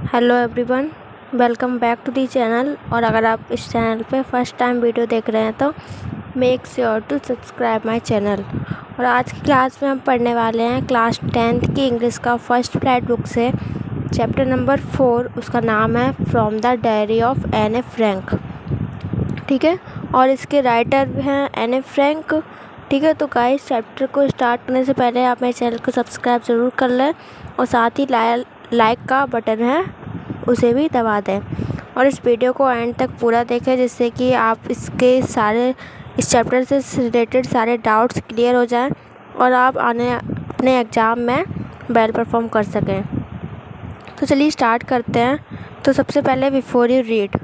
Hello everyone, welcome back to the channel. और अगर आप इस चैनल पे फर्स्ट टाइम वीडियो देख रहे हैं तो make sure to subscribe my channel. और आज की क्लास में हम पढ़ने वाले हैं क्लास 10th की इंग्लिश का फर्स्ट फ्लैट बुक से चैप्टर नंबर 4। उसका नाम है from the diary of Anne Frank. ठीक है, और इसके राइटर हैं एन ए फ्रैंक। ठीक है, तो गाइस चैप्टर को स्टार्ट करने से पहले आप मेरे चैनल को सब्सक्राइब ज़रूर कर लें और साथ ही लाइक का बटन है उसे भी दबा दें। और इस वीडियो को एंड तक पूरा देखें जिससे कि आप इस चैप्टर से रिलेटेड सारे डाउट्स क्लियर हो जाएं और आप अपने एग्ज़ाम में वेल परफॉर्म कर सकें। तो चलिए स्टार्ट करते हैं। तो सबसे पहले बिफोर यू रीड,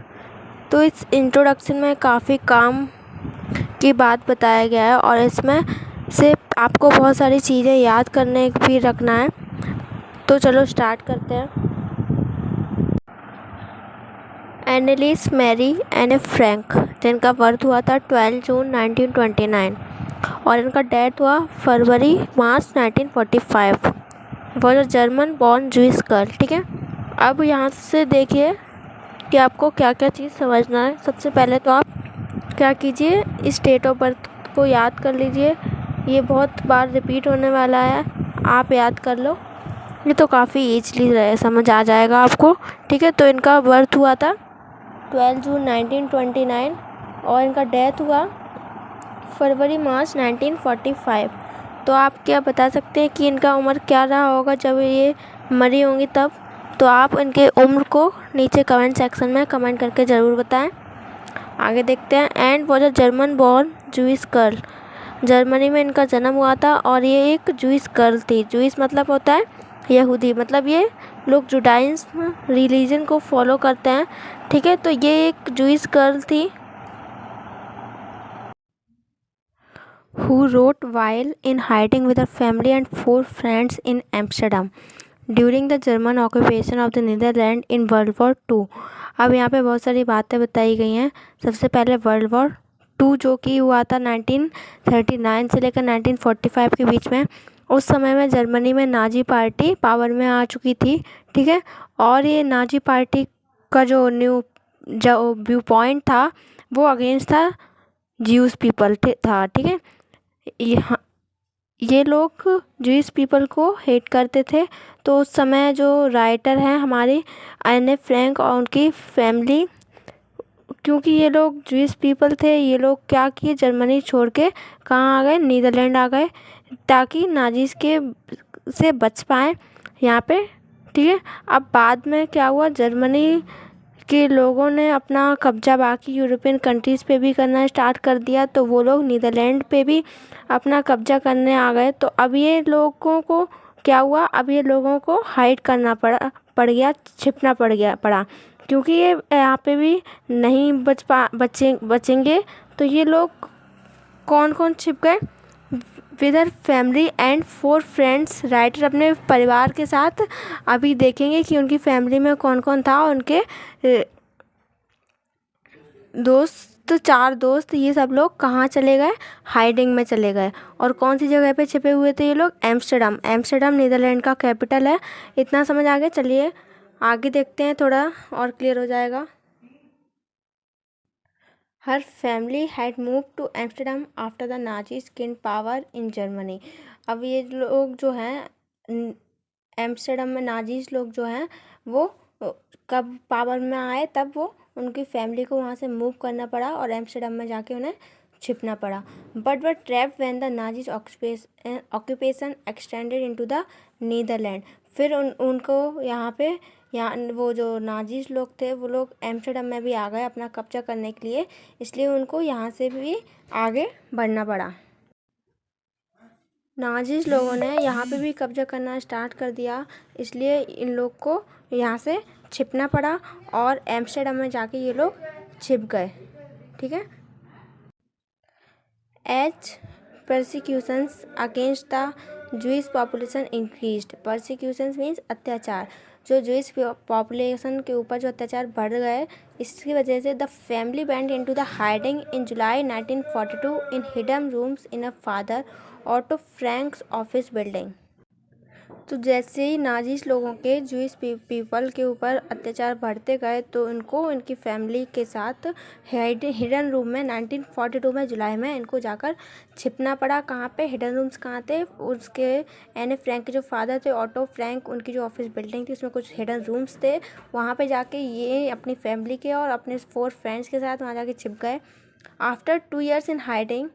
तो इस इंट्रोडक्शन में काफ़ी काम की बात बताया गया है और इसमें से आपको बहुत सारी चीज़ें याद करने भी रखना है। तो चलो स्टार्ट करते हैं। एनेलिस मैरी एन ए फ्रैंक, जिनका बर्थ हुआ था 12 जून 1929 और इनका डेथ हुआ फरवरी मार्च 1945। वो जो जर्मन बॉर्न जूइश गर्ल। ठीक है, अब यहाँ से देखिए कि आपको क्या क्या चीज़ समझना है। सबसे पहले तो आप क्या कीजिए, इस डेट ऑफ बर्थ को याद कर लीजिए। ये बहुत बार रिपीट होने वाला है, आप याद कर लो। ये तो काफ़ी ईजली समझ आ जाएगा आपको। ठीक है, तो इनका बर्थ हुआ था 12 जून 1929 और इनका डेथ हुआ फरवरी मार्च 1945। तो आप क्या बता सकते हैं कि इनका उम्र क्या रहा होगा जब ये मरी होंगी तब? तो आप इनके उम्र को नीचे कमेंट सेक्शन में कमेंट करके ज़रूर बताएं। आगे देखते हैं। And was a German born Jewish girl, Germany में इनका जन्म हुआ था और ये एक जूइश गर्ल थी। जूइश मतलब होता है यहूदी, मतलब ये लोग जुडाइज्म रिलीजन को फॉलो करते हैं। ठीक है, तो ये एक जूइश गर्ल थी who wrote while in hiding with her family and 4 friends in Amsterdam during the German occupation of the Netherlands in World War II। अब यहाँ पे बहुत सारी बातें बताई गई हैं। सबसे पहले वर्ल्ड वॉर 2 जो कि हुआ था 1939 से लेकर 1945 के बीच में। उस समय में जर्मनी में नाजी पार्टी पावर में आ चुकी थी। ठीक है, और ये नाजी पार्टी का जो व्यू पॉइंट था वो अगेंस्ट था ज्यूस पीपल था। ठीक है, यहाँ ये लोग जूइश पीपल को हेट करते थे। तो उस समय जो राइटर हैं हमारी एन ए फ्रैंक और उनकी फैमिली, क्योंकि ये लोग जूइश पीपल थे, ये लोग क्या किए, जर्मनी छोड़ के कहाँ आ गए, नीदरलैंड आ गए ताकि नाजीज के से बच पाएँ यहाँ पे। ठीक है, अब बाद में क्या हुआ, जर्मनी के लोगों ने अपना कब्जा बाकी यूरोपियन कंट्रीज़ पे भी करना स्टार्ट कर दिया, तो वो लोग नीदरलैंड पे भी अपना कब्जा करने आ गए। तो अब ये लोगों को क्या हुआ, अब ये लोगों को हाइड करना पड़ गया, छिपना पड़ा, क्योंकि ये यहाँ पे भी नहीं बचेंगे। तो ये लोग कौन कौन छिप गए, with her family and 4 friends. Writer अपने परिवार के साथ अभी देखेंगे कि उनकी फैमिली में कौन कौन था। उनके दोस्त, 4 दोस्त, ये सब लोग कहाँ चले गए, हाइडिंग में चले गए। और कौन सी जगह पे छिपे हुए थे ये लोग, एम्स्टर्डम नीदरलैंड का कैपिटल है। इतना समझ आ गया। चलिए आगे देखते हैं, थोड़ा और क्लियर हो जाएगा। Her family had move to Amsterdam after the Nazis gain power in Germany. अब ये लोग जो हैं एम्स्टर्डम में, नाजीज लोग जो हैं वो कब पावर में आए, तब वो उनकी फैमिली को वहाँ से मूव करना पड़ा और एम्स्टर्डम में जाके उन्हें छिपना पड़ा। But were trapped when the Nazis occupation extended into the Netherland. फिर उनको यहाँ वो जो नाजीज लोग थे वो लोग एम्स्टर्डम में भी आ गए अपना कब्जा करने के लिए, इसलिए उनको यहाँ से भी आगे बढ़ना पड़ा। नाजीज लोगों ने यहाँ पे भी कब्जा करना स्टार्ट कर दिया, इसलिए इन लोग को यहाँ से छिपना पड़ा और एम्स्टर्डम में जाके ये लोग छिप गए। ठीक है, as persecutions against the Jewish population increased. Persecutions means अत्याचार, जो जूइश पॉपुलेशन के ऊपर जो अत्याचार बढ़ गए, इसकी वजह से the family went into the hiding in July 1942 in hidden rooms in a father auto Franks office building. तो जैसे ही नाजीज लोगों के जूइश पीपल के ऊपर अत्याचार बढ़ते गए तो इनको इनकी फैमिली के साथ हिडन रूम में 1942 में जुलाई में इनको जाकर छिपना पड़ा। कहाँ पे? हिडन रूम्स कहाँ थे? उसके एने फ्रैंक के जो फादर थे, ऑटो फ्रैंक, उनकी जो ऑफिस बिल्डिंग थी उसमें कुछ हिडन रूम्स थे। वहाँ पे जाके ये अपनी फैमिली के और अपने 4 फ्रेंड्स के साथ वहाँ जाके छिप गए। After 2 years in hiding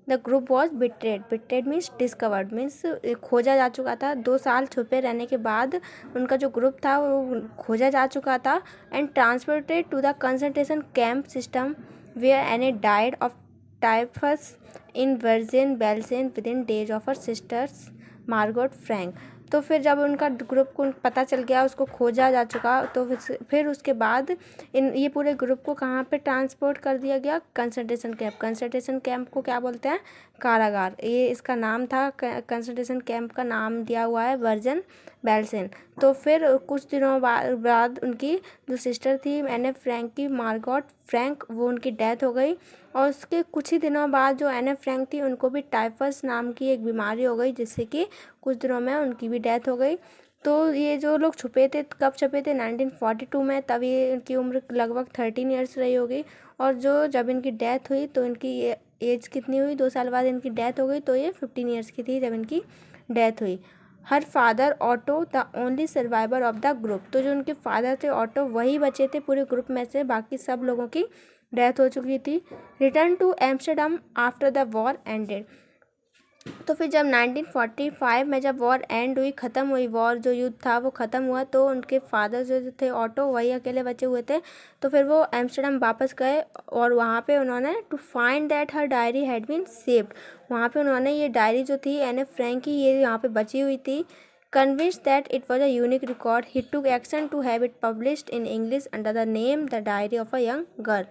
the group was betrayed. Betrayed means discovered, means खोजा जा चुका था। 2 साल छुपे रहने के बाद उनका जो ग्रुप था वो खोजा जा चुका था and transported to the concentration camp system where Anne died of typhus in Bergen Belsen within days of her sister Margot Frank. तो फिर जब उनका ग्रुप को पता चल गया, उसको खोजा जा चुका, तो फिर उसके बाद ये पूरे ग्रुप को कहाँ पे ट्रांसपोर्ट कर दिया गया? Concentration camp. कंसंट्रेशन कैंप को क्या बोलते हैं? कारागार। ये इसका नाम था। कंसंट्रेशन कैंप का नाम दिया हुआ है वर्जन बेल्सेन। तो फिर कुछ दिनों बाद उनकी जो सिस्टर थी एने फ्रैंक की, मार्गोट फ्रैंक, वो उनकी डेथ हो गई। और उसके कुछ ही दिनों बाद जो एने फ्रैंक थी उनको भी टाइफस नाम की एक बीमारी हो गई, जिससे कि कुछ दिनों में उनकी भी डेथ हो गई। तो ये जो लोग छुपे थे, कब छुपे थे? 1942 में। तब ये इनकी उम्र लगभग 13 ईयर्स रही होगी। और जब इनकी डेथ हुई तो इनकी एज कितनी हुई? 2 साल बाद इनकी डेथ हो गई, तो ये 15 ईयर्स की थी जब इनकी डेथ हुई। Her father auto the only survivor of the group. तो जो उनके फादर थे ऑटो, वही बचे थे पूरे ग्रुप में से, बाकी सब लोगों की डेथ हो चुकी थी। Return to Amsterdam after the war ended. तो फिर जब 1945 में जब वॉर एंड हुई, ख़त्म हुई, वॉर जो युद्ध था वो ख़त्म हुआ, तो उनके फादर जो थे ऑटो, वही अकेले बचे हुए थे। तो फिर वो एम्स्टर्डम वापस गए और वहाँ पे उन्होंने to find that her diary had been saved. वहाँ पे उन्होंने ये डायरी जो थी एने फ्रैंक की, ये यहाँ पे बची हुई थी। Convinced that it was a unique record, he took action to have it published in English under the name the diary of a young girl.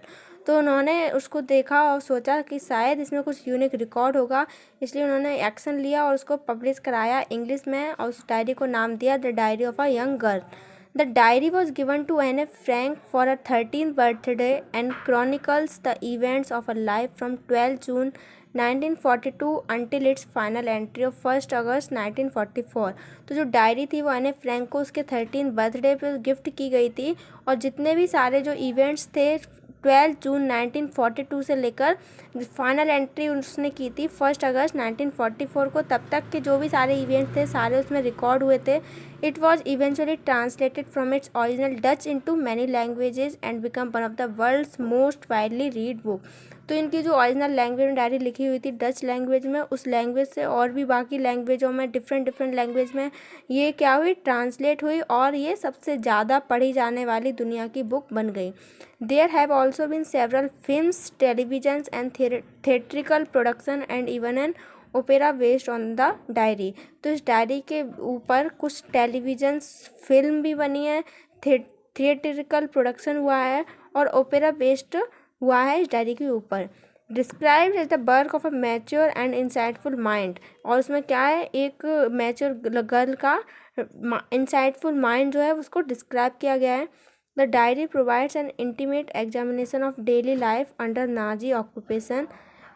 तो उन्होंने उसको देखा और सोचा कि शायद इसमें कुछ यूनिक रिकॉर्ड होगा, इसलिए उन्होंने एक्शन लिया और उसको पब्लिश कराया इंग्लिश में, और उस डायरी को नाम दिया the diary of a young girl. The diary was given to Anne Frank for a 13th birthday and chronicles the events of a life from 12 June 1942 until its final entry of 1 August 1944। तो जो diary थी वो एने Frank को उसके 13th birthday पे gift की गई थी, और जितने भी सारे जो इवेंट्स थे 12 जून 1942 से लेकर फाइनल एंट्री उसने की थी 1 अगस्त 1944 को, तब तक के जो भी सारे इवेंट्स थे सारे उसमें रिकॉर्ड हुए थे। It was eventually translated from its original Dutch into many languages and become one of the world's most widely read book. तो इनकी जो ओरिजिनल लैंग्वेज में डायरी लिखी हुई थी डच लैंग्वेज में, उस लैंग्वेज से और भी बाकी लैंग्वेजों में डिफरेंट लैंग्वेज में ये क्या हुई? ट्रांसलेट हुई, और ये सबसे ज़्यादा पढ़ी जाने वाली दुनिया की बुक बन गई। There have also been several films, televisions and theatrical production and even an opera based on the diary। तो इस डायरी के ऊपर कुछ टेलीविजन फिल्म भी बनी है, थिएट्रिकल प्रोडक्शन हुआ है और ओपेरा बेस्ड हुआ है इस डायरी के ऊपर। Described as the work of a mature and insightful mind. और उसमें क्या है? एक मैच्योर गर्ल का इंसाइटफुल माइंड जो है उसको डिस्क्राइब किया गया है। The diary provides an intimate examination of daily life under Nazi occupation।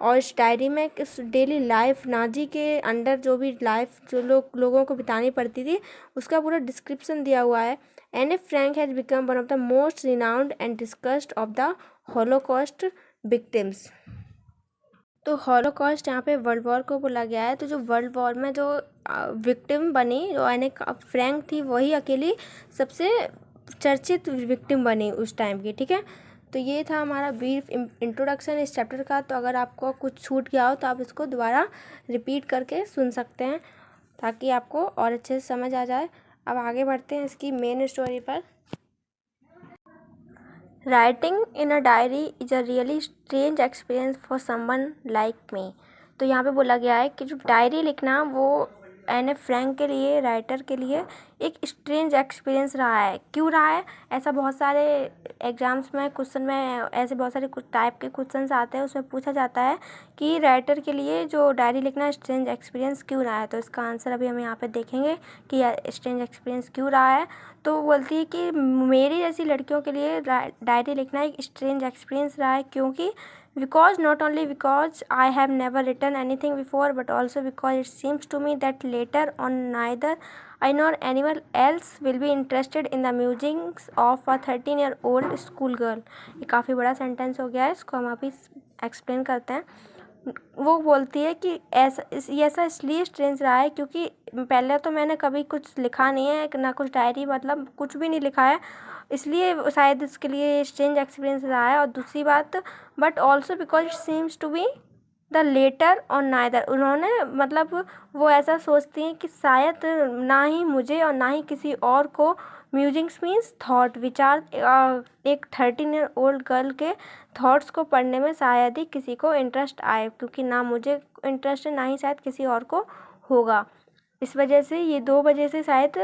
और इस डायरी में इस डेली लाइफ, नाजी के अंडर जो भी लाइफ जो लोगों को बितानी पड़ती थी उसका पूरा डिस्क्रिप्शन दिया हुआ है। एने Frank has become one of the most renowned and discussed of the Holocaust victims. तो हॉलोकॉस्ट यहाँ पे वर्ल्ड वॉर को बोला गया है। तो जो वर्ल्ड वॉर में जो विक्टिम बनी, जो एने फ्रैंक थी, वही अकेली सबसे चर्चित विक्टिम बनी उस टाइम की। ठीक है, तो ये था हमारा ब्रीफ इंट्रोडक्शन इस चैप्टर का। तो अगर आपको कुछ छूट गया हो तो आप इसको दोबारा रिपीट करके सुन सकते हैं, ताकि आपको और अच्छे से समझ आ जाए। अब आगे बढ़ते हैं इसकी मेन स्टोरी पर। Writing in a diary is a really strange experience for someone like me. तो यहाँ पे बोला गया है कि जो डायरी लिखना वो एने फ्रैंक के लिए, राइटर के लिए एक स्ट्रेंज एक्सपीरियंस रहा है। क्यों रहा है? ऐसा बहुत सारे एग्जाम्स में क्वेश्चन में ऐसे बहुत सारे कुछ टाइप के क्वेश्चंस आते हैं, उसमें पूछा जाता है कि राइटर के लिए जो डायरी लिखना स्ट्रेंज एक्सपीरियंस क्यों रहा है। तो इसका आंसर अभी हम यहाँ पे देखेंगे कि स्ट्रेंज एक्सपीरियंस क्यों रहा है। तो वो बोलती है कि मेरी जैसी लड़कियों के लिए डायरी लिखना एक स्ट्रेंज एक्सपीरियंस रहा है, क्योंकि not only because I have never written anything before, but also because it seems to me that later on neither I nor anyone else will be interested in the musings of a 13-year-old school girl. ये काफ़ी बड़ा sentence हो गया है, इसको हम अभी explain करते हैं। वो बोलती है कि ये ऐसा इसलिए स्ट्रेंज रहा है क्योंकि पहले तो मैंने कभी कुछ लिखा नहीं है, ना कुछ डायरी, मतलब कुछ भी नहीं लिखा है, इसलिए शायद इसके लिए स्ट्रेंज एक्सपीरियंस रहा है। और दूसरी बात, but also because it seems to be the letter और नाइदर। उन्होंने मतलब वो ऐसा सोचती हैं कि शायद ना ही मुझे और ना ही किसी और को म्यूजिंग्स मीन्स थॉट, विचार, एक 13-year-old गर्ल के थॉट्स को पढ़ने में शायद ही किसी को इंटरेस्ट आए, क्योंकि ना मुझे इंटरेस्ट है ना ही शायद किसी और को होगा। इस वजह से ये 2 वजह से शायद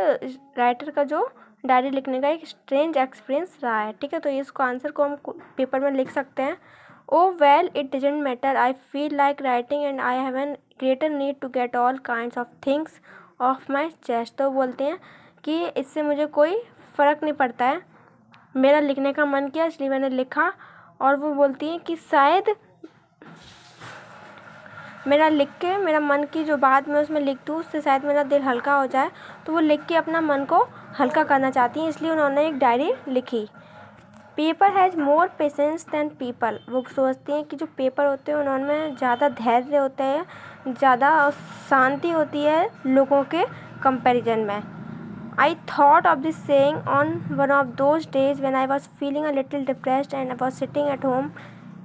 राइटर का जो डायरी लिखने का एक स्ट्रेंज एक्सपीरियंस रहा है। ठीक है, तो इसको आंसर को हम पेपर में लिख सकते हैं। Oh well, it doesn't matter. I feel like writing and I have a greater need to get all kinds of things off my chest. तो बोलते हैं कि इससे मुझे कोई फ़र्क नहीं पड़ता है, मेरा लिखने का मन किया इसलिए मैंने लिखा। और वो बोलती हैं कि शायद मेरा लिख के मेरा मन की जो बात मैं उसमें लिख दूँ उससे शायद मेरा दिल हल्का हो जाए, तो वो लिख के अपना मन को हल्का करना चाहती हैं, इसलिए उन्होंने एक डायरी लिखी। Paper has more patience than people. वो सोचती हैं कि जो पेपर होते हैं उनमें ज़्यादा धैर्य होता है, ज़्यादा शांति होती है लोगों के कंपैरिजन में। I thought of this saying on one of those days when I was feeling a little depressed and I was sitting at home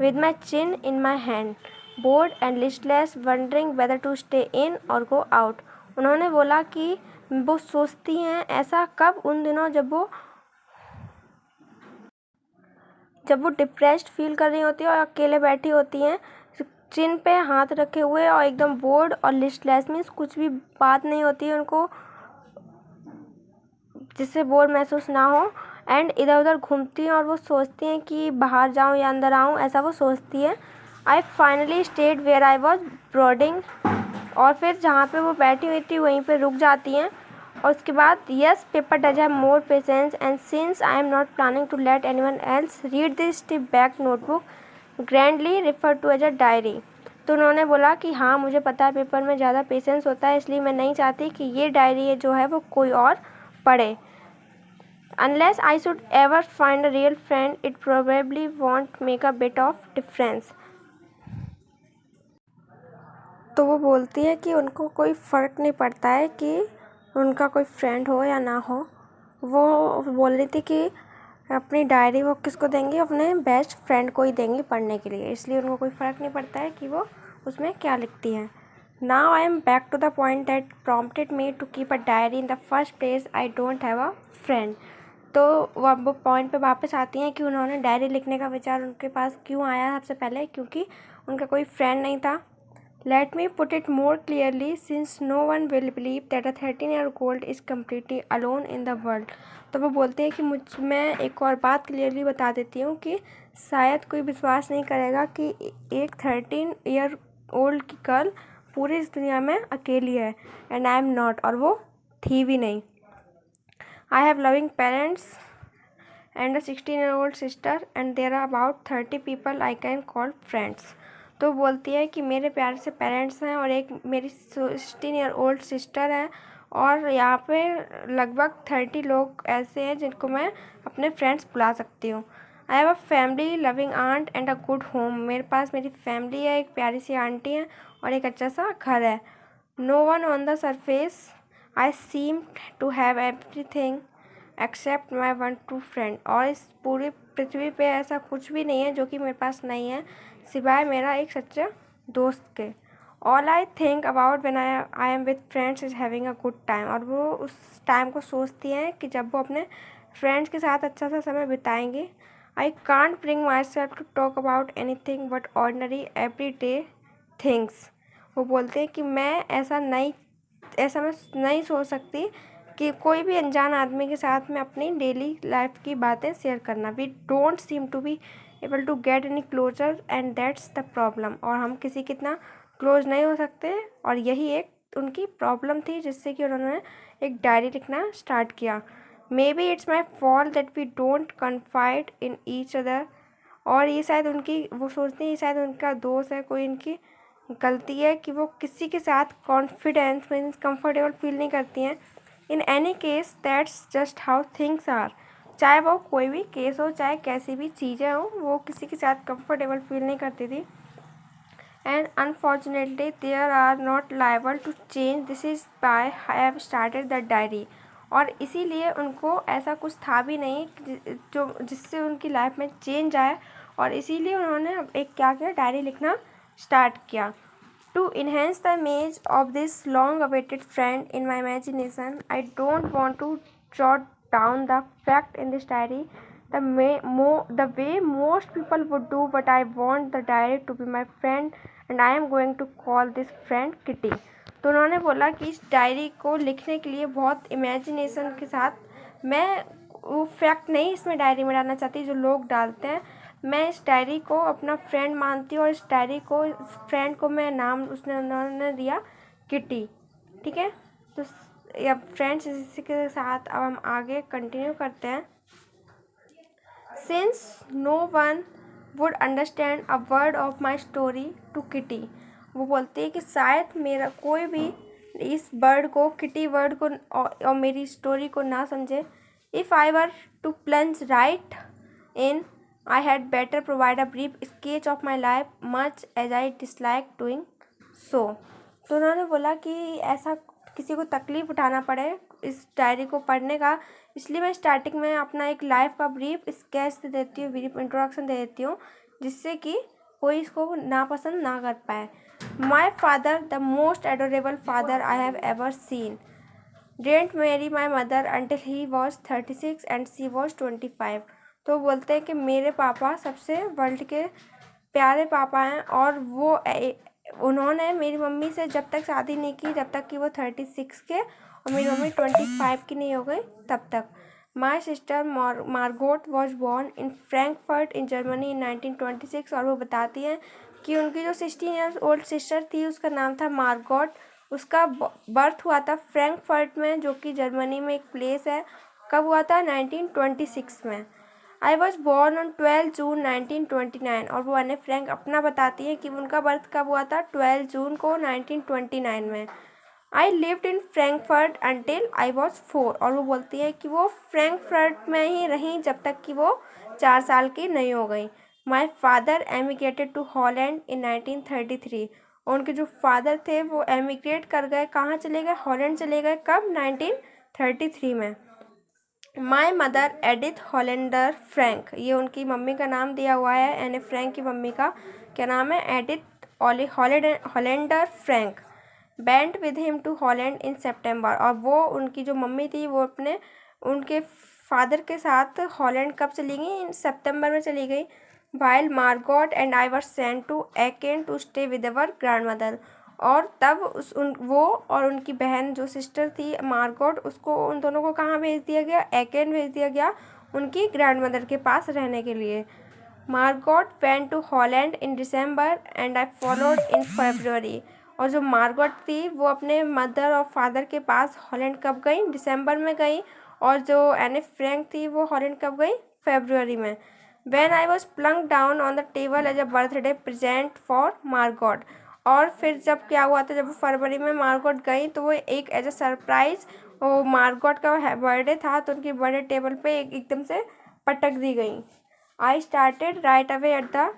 with my chin in my hand, bored and listless, wondering whether to stay in और go out. उन्होंने बोला कि वो सोचती हैं ऐसा कब, उन दिनों जब वो डिप्रेस्ड फील कर रही होती है और अकेले बैठी होती हैं, चिन पे हाथ रखे हुए और एकदम बोर्ड और लिस्टलेस, मीन्स कुछ भी बात नहीं होती है उनको जिससे बोर महसूस ना हो, एंड इधर उधर घूमती हैं और वो सोचती हैं कि बाहर जाऊं या अंदर आऊं, ऐसा वो सोचती है। I finally stayed where I was brooding, और फिर जहाँ पे वो बैठी हुई थी वहीं पे रुक जाती हैं। और उसके बाद yes paper does have more patience and since I am not planning to let anyone else read this stiff back notebook grandly refer to as a diary. तो उन्होंने बोला कि हाँ मुझे पता है पेपर में ज़्यादा पेशेंस होता है, इसलिए मैं नहीं चाहती कि ये डायरी जो है वो कोई और पढ़े। Unless I should ever find a real friend, it probably won't make a bit of difference. तो वो बोलती है कि उनको कोई फ़र्क नहीं पड़ता है कि उनका कोई फ्रेंड हो या ना हो। वो बोल रही थी कि अपनी डायरी वो किसको देंगी, अपने बेस्ट फ्रेंड को ही देंगी पढ़ने के लिए, इसलिए उनको कोई फ़र्क नहीं पड़ता है कि वो उसमें क्या लिखती हैं। Now I am back to the point that prompted me to keep a diary in the first place, I don't have a friend. तो वो अब वो पॉइंट पे वापस आती हैं कि उन्होंने डायरी लिखने का विचार उनके पास क्यों आया सबसे पहले, क्योंकि उनका कोई फ्रेंड नहीं था। Let me put it more clearly, since no one will believe that a 13-year-old is completely alone in the world. तो वो बोलते हैं कि मैं एक और बात क्लियरली बता देती हूँ कि शायद कोई विश्वास नहीं करेगा कि एक 13-year-old की गर्ल पूरी इस दुनिया में अकेली है, एंड आई एम नॉट, और वो थी भी नहीं। I have loving parents and a 16-year-old sister and there are about 30 people I can call friends. तो बोलती है कि मेरे प्यार से पेरेंट्स हैं और एक मेरी 16-year-old सिस्टर है, और यहाँ पे लगभग 30 लोग ऐसे हैं जिनको मैं अपने फ्रेंड्स बुला सकती हूँ। I have a family, loving aunt and a good home. मेरे पास मेरी फैमिली है, एक प्यारी सी आंटी है और एक अच्छा सा घर है। No one on the surface I seem to have everything except my one true friend. और इस पूरी पृथ्वी पे ऐसा कुछ भी नहीं है जो कि मेरे पास नहीं है सिवाय मेरा एक सच्चा दोस्त के। All I think about when I am with friends is having a good time. और वो उस टाइम को सोचती हैं कि जब वो अपने फ्रेंड्स के साथ अच्छा सा समय बिताएंगी। I can't bring myself to talk about anything but ordinary everyday things. वो बोलते हैं कि ऐसा मैं नहीं सोच सकती कि कोई भी अनजान आदमी के साथ में अपनी डेली लाइफ की बातें शेयर करना। We don't seem to be able to get any closer and that's the problem. और हम किसी के इतना क्लोज नहीं हो सकते, और यही एक उनकी प्रॉब्लम थी जिससे कि उन्होंने एक डायरी लिखना स्टार्ट किया। Maybe it's my fault that we don't confide in each other. और ये शायद वो सोचती हैं शायद उनका दोस्त है, कोई इनकी गलती है कि वो किसी के साथ कॉन्फिडेंस मीन्स कंफर्टेबल फील नहीं करती हैं, in any case that's just how things are. चाहे वो कोई भी केस हो, चाहे कैसी भी चीज़ें हो, वो किसी के साथ कंफर्टेबल फील नहीं करती थी। And unfortunately there are not liable to change, this is by have started the diary. और इसीलिए उनको ऐसा कुछ था भी नहीं जो जिससे उनकी लाइफ में चेंज आए, और इसीलिए उन्होंने एक क्या किया, डायरी लिखना स्टार्ट किया। To enhance the image of this long-awaited friend in my imagination, I don't want to jot down the fact in this diary the way most people would do, but I want the diary to be my friend and I am going to call this friend Kitty. तो उन्होंने बोला कि इस diary को लिखने के लिए बहुत इमेजिनेशन के साथ मैं वो फैक्ट नहीं इसमें डायरी में डालना चाहती जो लोग डालते हैं। मैं इस डायरी को अपना फ्रेंड मानती हूँ और इस डायरी को, इस फ्रेंड को मैं नाम उन्होंने दिया किटी। ठीक है, तो अब फ्रेंड्स इसी के साथ अब हम आगे कंटिन्यू करते हैं। Since no one would understand a word of my story to Kitty, वो बोलती है कि शायद मेरा कोई भी इस वर्ड को, किटी वर्ड को और मेरी स्टोरी को ना समझे। If I were to plunge right in, I had better provide a brief sketch of my life, much as I dislike doing so. तो उन्होंने बोला कि ऐसा किसी को तकलीफ़ उठाना पड़े इस डायरी को पढ़ने का, इसलिए मैं स्टार्टिंग में अपना एक लाइफ का ब्रीफ स्केच दे देती हूँ, ब्रीफ इंट्रोडक्शन दे देती हूँ, जिससे कि कोई इसको नापसंद ना कर पाए। My father the most adorable father I have ever seen didn't marry my mother until he was 36 and she was 25। तो बोलते हैं कि मेरे पापा सबसे वर्ल्ड के प्यारे पापा हैं और वो उन्होंने मेरी मम्मी से जब तक शादी नहीं की जब तक कि वो 36 के और मेरी मम्मी 25 की नहीं हो गई तब तक। My sister Margot was born in Frankfurt in Germany in 1926। और वो बताती हैं कि उनकी जो 16 ईयर्स ओल्ड सिस्टर थी उसका नाम था मार्गोट, उसका बर्थ हुआ था फ्रैंकफर्ट में, जो कि जर्मनी में एक प्लेस है। कब हुआ था? 1926 में। आई वॉज बॉर्न ऑन 12 जून 1929। और वो अने फ्रैंक अपना बताती है कि उनका बर्थ कब हुआ था, 12 जून को 1929 में। I lived in Frankfurt until I was 4। और वो बोलती है कि वो फ्रैंकफर्ट में ही रहीं जब तक कि वो 4 साल की नहीं हो गई। माई फादर एमिग्रेटेड टू हॉलैंड इन 1933। और उनके जो फादर थे वो एमिग्रेट कर गए, कहाँ चले गए? हॉलैंड चले गए। कब? 1933 में। My mother Edith Hollander Frank, ये उनकी मम्मी का नाम दिया हुआ है। एने फ्रैंक की मम्मी का क्या नाम है? Edith Hollander Frank. Went with him to Holland in September. और वो उनकी जो मम्मी थी वो अपने उनके फादर के साथ हॉलैंड कब चली गई? सितंबर में चली गई। While Margot and I were sent to Aachen to stay with our grandmother. और तब वो और उनकी बहन जो सिस्टर थी मार्गोट, उसको उन दोनों को कहाँ भेज दिया गया? एकेन भेज दिया गया उनकी ग्रैंड मदर के पास रहने के लिए। Margot went to Holland in December and I followed in February. और जो मार्गोट थी वो अपने मदर और फादर के पास हॉलैंड कब गई? दिसंबर में गई। और जो एने फ्रैंक थी वो हॉलैंड कब गई? फरवरी में। When I was plunked down on the table as a birthday present for Margot। और फिर जब क्या हुआ था, जब वो फरवरी में मार्गोट गई तो वो एक एज अ सरप्राइज, वो मार्गोट का बर्थडे था तो उनकी बर्थडे टेबल पे एकदम से पटक दी गई। I started right away at the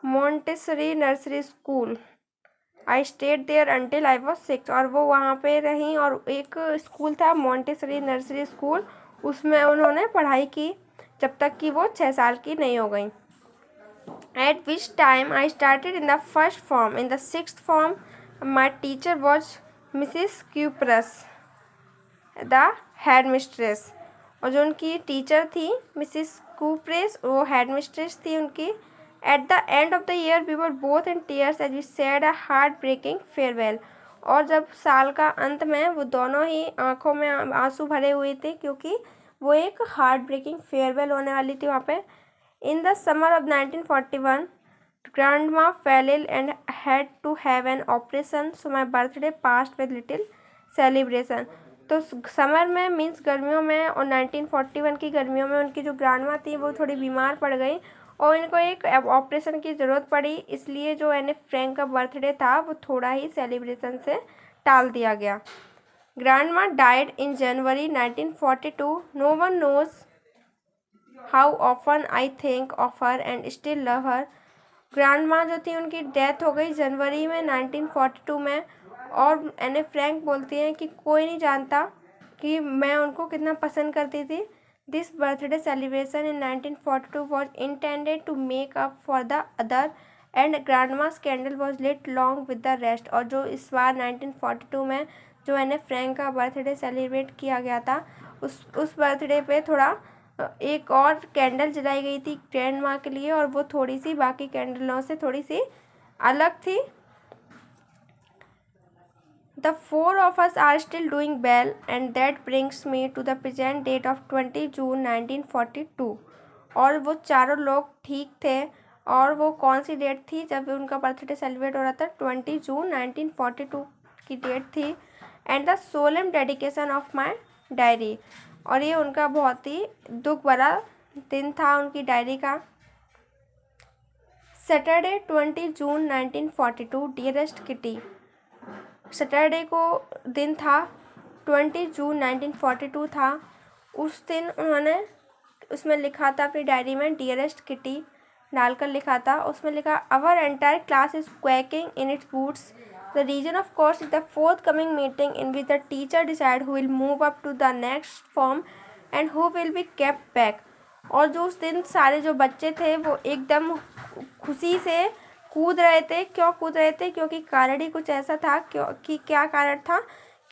Montessori nursery school. I stayed there until I was 6। और वो वहाँ पे रहीं और एक स्कूल था मोंटेसरी नर्सरी स्कूल, उसमें उन्होंने पढ़ाई की जब तक कि वो 6 साल की नहीं हो गई। At which time I started in the first form. In the 6th form, my teacher was Mrs. Cuprus, the headmistress। और जो उनकी टीचर थी मिसिस कूप्रेस, वो हेडमिस्ट्रेस थी उनकी। At the end of the year we were both in tears as we said a heart-breaking farewell। और जब साल का अंत में वो दोनों ही आंखों में आंसू भरे हुए थे क्योंकि वो एक हार्ट ब्रेकिंग फेयरवेल होने वाली थी वहाँ पे। In the summer of 1941, grandma fell ill and had to have an operation, so my birthday passed with little celebration। तो समर में मीन्स गर्मियों में और 1941 की गर्मियों में उनकी जो ग्रैंडमा थी वो थोड़ी बीमार पड़ गई और इनको एक ऑपरेशन की ज़रूरत पड़ी, इसलिए जो एने फ्रैंक का बर्थडे था वो थोड़ा ही सेलिब्रेशन से टाल दिया गया। Grandma died in January 1942. No one knows how often I think of her and still love her. Grandma जो थी उनकी डेथ हो गई जनवरी में 1942 में, और एने फ्रैंक बोलती हैं कि कोई नहीं जानता कि मैं उनको कितना पसंद करती थी. This birthday celebration in 1942 was intended to make up for the other and grandma's candle was lit long with the rest. और जो इस बार 1942 में जो एने फ्रैंक का बर्थडे सेलिब्रेट किया गया था, उस बर्थडे पे थोड़ा एक और कैंडल जलाई गई थी ग्रैंड माँ के लिए, और वो थोड़ी सी बाकी कैंडलों से थोड़ी सी अलग थी. The four of us are still doing well, and that brings me to the present date of 20 June 1942. और वो चारों लोग ठीक थे. और वो कौन सी डेट थी जब उनका बर्थडे सेलिब्रेट हो रहा था? 20 जून 1942 की डेट थी. And the solemn dedication of my diary. और ये उनका बहुत ही दुख भरा दिन था उनकी डायरी का. सैटरडे 20 जून 1942. Dearest kitty. सैटरडे को दिन था, 20 जून 1942 था. उस दिन उन्होंने उसमें लिखा था अपनी डायरी में डियरेस्ट किटी डालकर लिखा था. उसमें लिखा our entire class is quaking in its boots. The reason of course is the forthcoming meeting in which the teacher decide who will move up to the next form and who will be kept back. और जो उस दिन सारे जो बच्चे थे वो एकदम खुशी से कूद रहे थे. क्यों कूद रहे थे? क्योंकि कारण ही कुछ ऐसा था. कि क्या कारण था?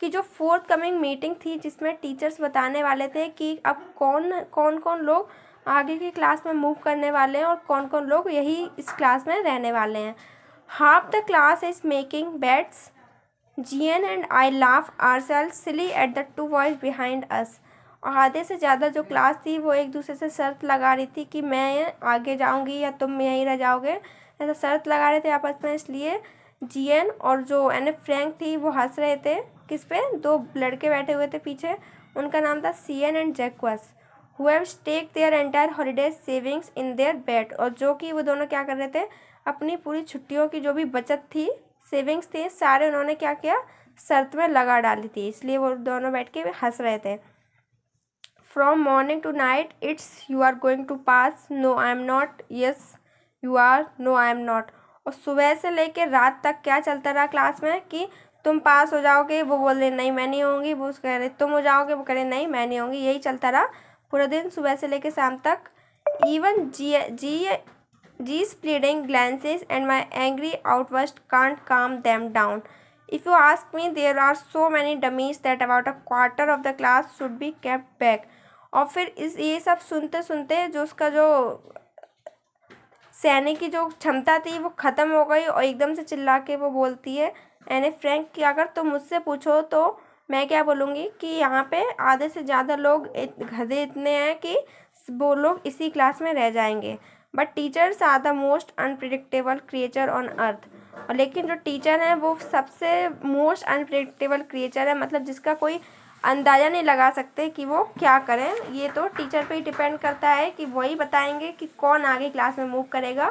कि जो फोर्थ कमिंग मीटिंग थी जिसमें टीचर्स बताने वाले थे कि अब कौन कौन लोग आगे की क्लास में मूव करने वाले हैं और कौन कौन लोग यही इस क्लास में रहने वाले हैं. Half the class is making bets. जीएन and I laugh ourselves silly at the two boys behind us. और आधे से ज़्यादा जो क्लास थी वो एक दूसरे से शर्त लगा रही थी कि मैं आगे जाऊंगी या तुम यहीं रह जाओगे, ऐसा शर्त लगा रहे थे आपस में. इसलिए जीएन और जो एने फ्रैंक थी वो हंस रहे थे. किस पे? दो लड़के बैठे हुए थे पीछे, उनका नाम था CN and Jacques, who have stake their entire holiday savings in their bet. और जो कि वो दोनों क्या कर रहे थे, अपनी पूरी छुट्टियों की जो भी बचत थी, सेविंग्स थी, सारे उन्होंने क्या किया, शर्त में लगा डाली थी. इसलिए वो दोनों बैठ के हंस रहे थे. From morning to night it's you are going to pass. No I am not. Yes you are. No I am not. और सुबह से लेके रात तक क्या चलता रहा क्लास में कि तुम पास हो जाओगे, वो बोल रहे नहीं मैं नहीं होंगी, वो कह रहे तुम हो जाओगे, वो कह रहे नहीं मैं नहीं होंगी. यही चलता रहा पूरा दिन सुबह से लेके शाम तक. Even G pleading glances and my angry outbursts can't calm them down. If you ask me there are so many dummies that about a quarter of the class should be kept back. और फिर ये सब सुनते सुनते जो उसका जो सहने की जो क्षमता थी वो ख़त्म हो गई. और एकदम से चिल्ला के वो बोलती है एने फ्रैंक कि अगर तुम मुझसे पूछो तो मैं क्या बोलूँगी कि यहाँ पे आधे से ज़्यादा लोग गधे इतने हैं कि वो लोग इसी क्लास में रह जाएंगे. But teachers are the most unpredictable creature on earth. और लेकिन जो टीचर हैं वो सबसे मोस्ट अनप्रिडिक्टेबल क्रिएचर है, मतलब जिसका कोई अंदाज़ा नहीं लगा सकते कि वो क्या करें. ये तो टीचर पे ही डिपेंड करता है कि वही बताएंगे कि कौन आगे क्लास में मूव करेगा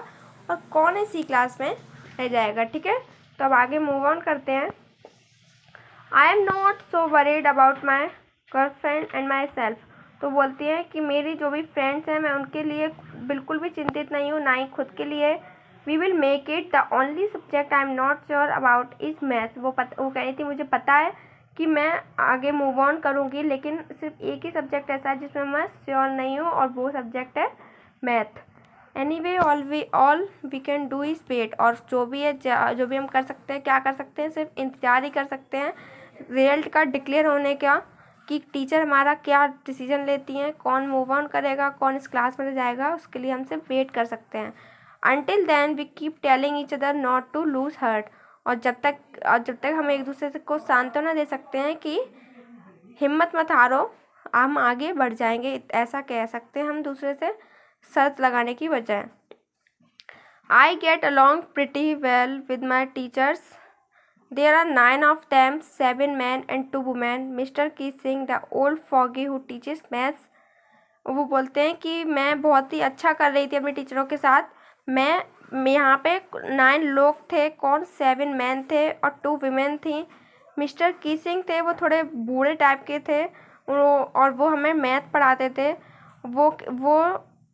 और कौन इसी क्लास में रह जाएगा. ठीक है, तो अब आगे मूव ऑन करते हैं. आई am not so worried about my girlfriend and my self. तो बोलती हैं कि मेरी जो भी फ्रेंड्स हैं मैं उनके लिए बिल्कुल भी चिंतित नहीं हूँ, ना ही खुद के लिए. We will make it. The only subject I am not sure about is math. वो कह रही थी मुझे पता है कि मैं आगे मूव ऑन करूँगी, लेकिन सिर्फ एक ही सब्जेक्ट ऐसा है जिसमें मैं श्योर नहीं हूँ और वो सब्जेक्ट है math. Anyway all we can do is wait. और जो भी है जो भी हम कर सकते हैं, क्या कर सकते हैं, सिर्फ इंतज़ार ही कर सकते हैं रिजल्ट का डिक्लेयर होने का, कि टीचर हमारा क्या डिसीजन लेती हैं, कौन मूव ऑन करेगा, कौन इस क्लास में जाएगा. उसके लिए हम सिर्फ वेट कर सकते हैं. Until then we keep telling each other not to lose heart. और जब तक हम एक दूसरे को सांत्वना दे सकते हैं कि हिम्मत मत हारो, हम आगे बढ़ जाएंगे, ऐसा कह सकते हैं हम दूसरे से शर्त लगाने की बजाय. I get along pretty well with my teachers. There are 9 of them, 7 men and 2 women. Mister Keesing the old fogey who teaches maths. वो बोलते हैं कि मैं बहुत ही अच्छा कर रही थी अपने टीचरों के साथ. मैं यहाँ पे 9 लोग थे. कौन? 7 मैन थे और 2 वीमेन थी. मिस्टर कीसिंग थे वो थोड़े बूढ़े टाइप के थे और वो हमें मैथ पढ़ाते थे। वो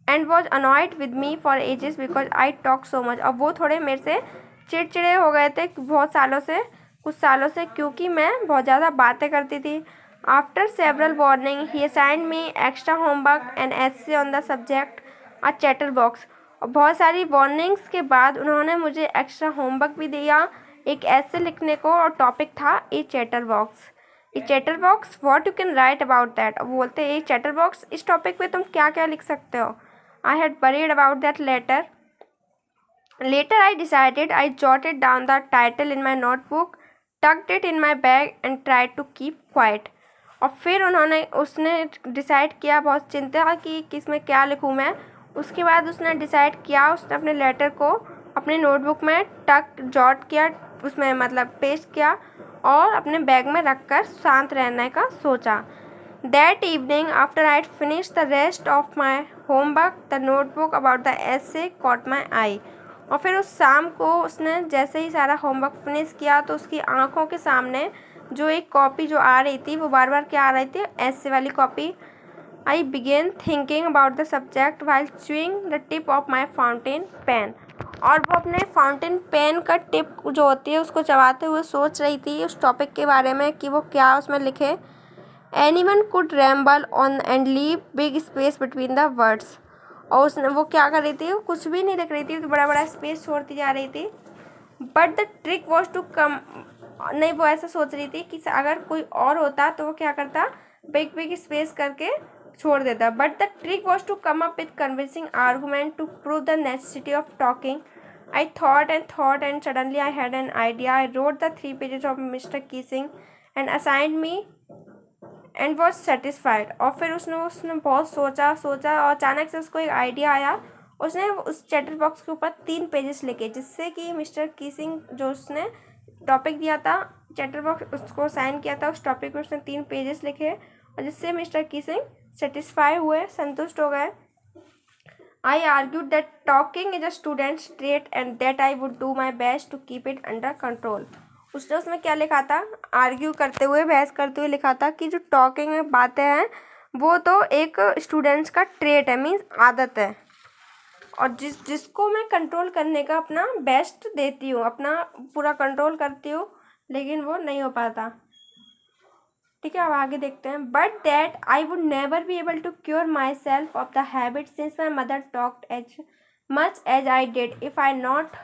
and was annoyed with me for ages because I talk so much. और वो थोड़े मेरे से चिड़चिड़े हो गए थे कुछ सालों से क्योंकि मैं बहुत ज़्यादा बातें करती थी। After several warning he assigned me extra homework and essay on the subject a chatter box. और बहुत सारी वार्निंग्स के बाद उन्होंने मुझे एक्स्ट्रा होमवर्क भी दिया एक ऐसे लिखने को, और टॉपिक था a chatterbox. A chatterbox what you can write about that. वो बोलते ए चैटर बॉक्स, इस टॉपिक पे तुम क्या क्या लिख सकते हो। I had worried about that later. Later I decided I jotted down the title in my notebook, tucked it in my bag and tried to keep quiet. और फिर उसने डिसाइड किया, बहुत चिंता की कि इसमें क्या लिखूँ मैं। उसके बाद उसने डिसाइड किया, उसने अपने लेटर को अपने नोटबुक में जॉट किया, उसमें मतलब पेस्ट किया और अपने बैग में रखकर शांत रहने का सोचा। That evening, after I had finished the rest of my homework, the notebook about the essay caught my eye. और फिर उस शाम को उसने जैसे ही सारा होमवर्क फिनिश किया तो उसकी आंखों के सामने जो एक कॉपी जो आ रही थी वो बार बार क्या आ रही थी, ऐसे वाली copy. I began thinking about the subject while chewing the tip of my fountain pen. और वो अपने फाउंटेन पेन का टिप जो होती है उसको चबाते हुए सोच रही थी उस टॉपिक के बारे में कि वो क्या उसमें लिखे। Anyone could ramble on and leave big space between the words. और उसने वो क्या कर रही थी, वो कुछ भी नहीं लिख रही थी, तो बड़ा बड़ा स्पेस छोड़ती जा रही थी। But the trick was to come, नहीं वो ऐसा सोच रही थी कि अगर कोई और होता तो वो क्या करता, बिग बिग स्पेस करके छोड़ देता। But the trick was to come up with convincing argument to prove the necessity of talking. I thought and suddenly I had an idea. I wrote the 3 pages of mister Keesing and assigned me and was satisfied. और फिर उसने बहुत सोचा और अचानक से उसको एक आइडिया आया। उसने उस चैटर बॉक्स के ऊपर 3 पेजेस लिखे, जिससे कि मिस्टर कीसिंग जो उसने टॉपिक दिया था चैटर बॉक्स उसको साइन किया था, उस टॉपिक पर उसने 3 पेजेस लिखे और जिससे मिस्टर कीसिंग सेटिस्फाई हुए, संतुष्ट हो गए। I argued that talking is a student's trait and that I would do my best to keep it under control. उसने उसमें क्या लिखा था, आर्ग्यू करते हुए, बहस करते हुए लिखा था कि जो टॉकिंग में बातें हैं वो तो एक स्टूडेंट्स का ट्रेट है, मीन्स आदत है, और जिसको मैं कंट्रोल करने का अपना बेस्ट देती हूँ, अपना पूरा कंट्रोल करती हूँ, लेकिन वो नहीं हो पाता। ठीक है, अब आगे देखते हैं। But that I would never be able to cure myself of the habit since my mother talked as much as I did if I not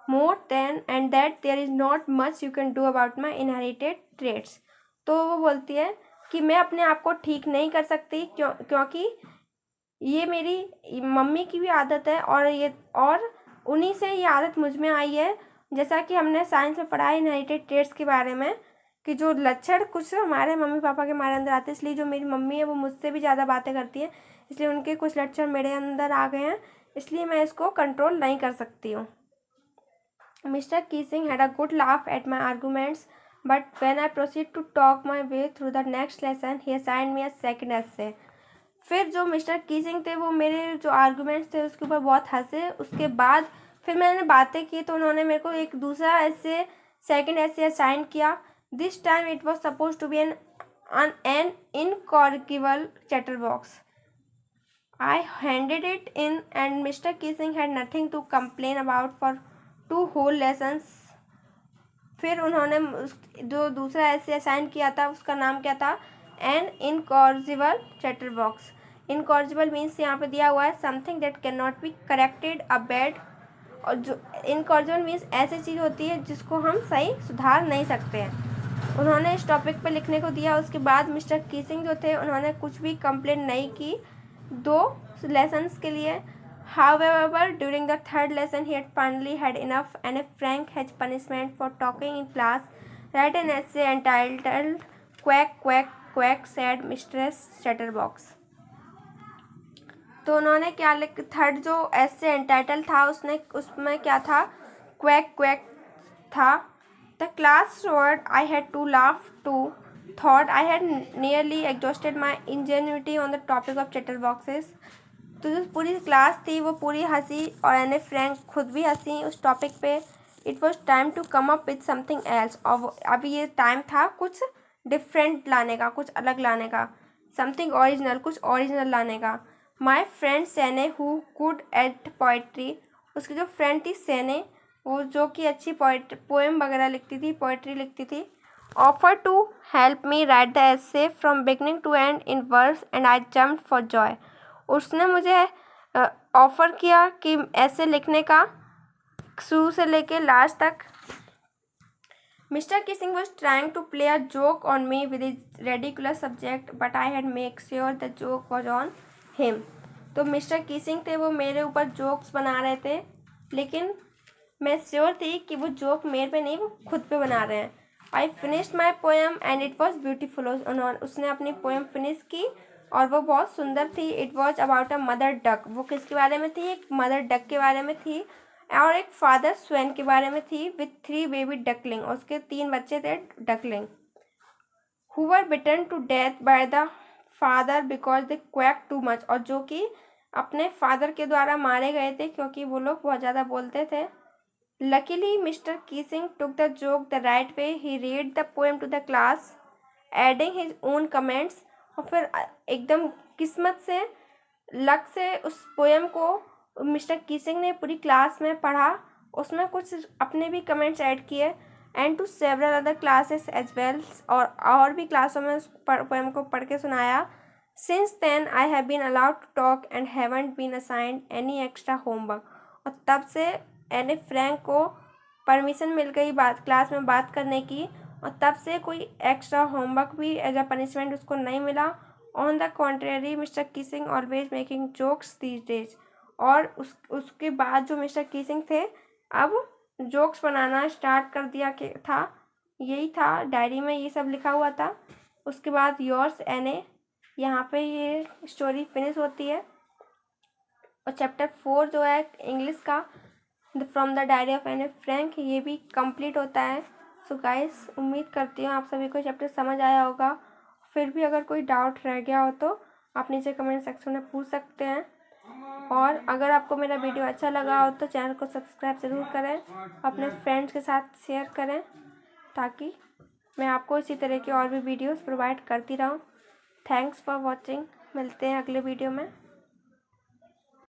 more than and that there is not much you can do about my inherited traits। तो वो बोलती है कि मैं अपने आप को ठीक नहीं कर सकती क्योंकि ये मेरी मम्मी की भी आदत है और उन्हीं से ये आदत मुझ में आई है। जैसा कि हमने साइंस में पढ़ा है इनहेरिटेड ट्रेट्स के बारे में कि जो लक्षण कुछ हमारे मम्मी पापा के हमारे अंदर आते हैं, इसलिए जो मेरी मम्मी है वो मुझसे भी ज़्यादा बातें करती है, इसलिए उनके कुछ लक्षण मेरे अंदर आ गए हैं, इसलिए मैं इसको कंट्रोल नहीं कर सकती हूँ। Mr. Keesing had a good laugh at my arguments, but when I proceeded to talk my way through the next lesson, he assigned me a second essay। फिर जो मिस्टर कीसिंग थे वो मेरे जो आर्गूमेंट्स थे उसके ऊपर बहुत हंसे। उसके बाद फिर मैंने बातें की तो उन्होंने मेरे को एक दूसरा ऐसे सेकंड ऐसे असाइन किया। This time it was suppose to be an incorrigible chatterbox. I handed it in and mister Keesing had nothing to complain about for 2 whole lessons। फिर उन्होंने जो दूसरा ऐसे असाइन किया था उसका नाम क्या था, एन इनकॉर्जिबल चैटर बॉक्स। इनकॉर्जिबल मीन्स यहाँ पे दिया हुआ है something that can not be corrected a bad, और जो इनकॉर्जिबल मीन्स ऐसी चीज़ होती है जिसको हम सही सुधार नहीं सकते हैं। उन्होंने इस टॉपिक पे लिखने को दिया। उसके बाद मिस्टर कीसिंग जो थे उन्होंने कुछ भी कंप्लेन नहीं की 2 लेसन्स के लिए। However, during the 3rd lesson, he had finally had enough, and a Frank had punishment for talking in class. Write an essay entitled "Quack Quack Quack," said Mistress Chatterbox। तो उन्होंने क्या third जो ऐसे entitle था उसमें क्या था, quack quack था। The class roared, I had to laugh too, thought I had nearly exhausted my ingenuity on the topic of chatterboxes. तो जो पूरी क्लास थी वो पूरी हंसी और एने फ्रैंक खुद भी हंसी उस टॉपिक पे। It was time to come up with something else. और अभी ये टाइम था कुछ डिफरेंट लाने का, कुछ अलग लाने का, समथिंग ओरिजिनल, कुछ ओरिजिनल लाने का। माई फ्रेंड सेने हु गुड एट पोइट्री, उसकी जो फ्रेंड थी सेने, वो जो कि अच्छी पोएम वगैरह लिखती थी, पोइट्री लिखती थी, offer to help me write the essay from beginning to end in verse and I jumped for joy. उसने मुझे ऑफ़र किया कि ऐसे लिखने का शुरू से लेके लास्ट तक। Mister Keesing was trying to play a joke on me with his ridiculous subject but I had make sure the joke was on him. तो मिस्टर किसिंग थे, वो मेरे ऊपर जोक्स बना रहे थे, लेकिन मैं श्योर थी कि वो जोक मेरे पे नहीं, वो खुद पे बना रहे हैं। I finished my poem and it was beautiful. उसने अपनी पोएम फिनिश की और वो बहुत सुंदर थी। It was about a mother duck. वो किसके बारे में थी? एक मदर डक के बारे में थी और एक फादर स्वेन के बारे में थी विथ 3 बेबी डकलिंग। उसके 3 बच्चे थे duckling, who were bitten to death by the father because they quack too much, और जो कि अपने फादर के द्वारा मारे गए थे क्योंकि वो लोग बहुत ज़्यादा बोलते थे। Luckily, Mr. Keesing took the joke the right way. He read the poem to the class, adding his own comments. और फिर एकदम किस्मत से, लक से उस पोएम को मिस्टर कीसिंग ने पूरी क्लास में पढ़ा, उसमें कुछ अपने भी कमेंट्स ऐड किए, and to several other classes as well, और भी क्लासों में उस पोएम को पढ़ के सुनाया। Since then I have been allowed to talk and haven't been assigned any extra homework. और तब से एने फ्रैंक को परमिशन मिल गई क्लास में बात करने की, और तब से कोई एक्स्ट्रा होमवर्क भी एज अ पनिशमेंट उसको नहीं मिला। On the contrary mister Keesing always making jokes these days. और उसके बाद जो मिस्टर कीसिंग थे, अब जोक्स बनाना स्टार्ट कर दिया कि था, यही था डायरी में, ये सब लिखा हुआ था। उसके बाद योर्स एने, यहाँ पे ये स्टोरी फिनिश होती है। और चैप्टर 4 जो है इंग्लिश का, फ्रॉम द डायरी ऑफ एने फ्रैंक, ये भी कंप्लीट होता है। सो गाइस, उम्मीद करती हूँ आप सभी को चैप्टर समझ आया होगा। फिर भी अगर कोई डाउट रह गया हो तो आप नीचे कमेंट सेक्शन में पूछ सकते हैं। और अगर आपको मेरा वीडियो अच्छा लगा हो तो चैनल को सब्सक्राइब ज़रूर करें, अपने फ्रेंड्स के साथ शेयर करें, ताकि मैं आपको इसी तरह की और भी वीडियोस प्रोवाइड करती रहूँ। Thanks for watching. मिलते हैं अगले वीडियो में।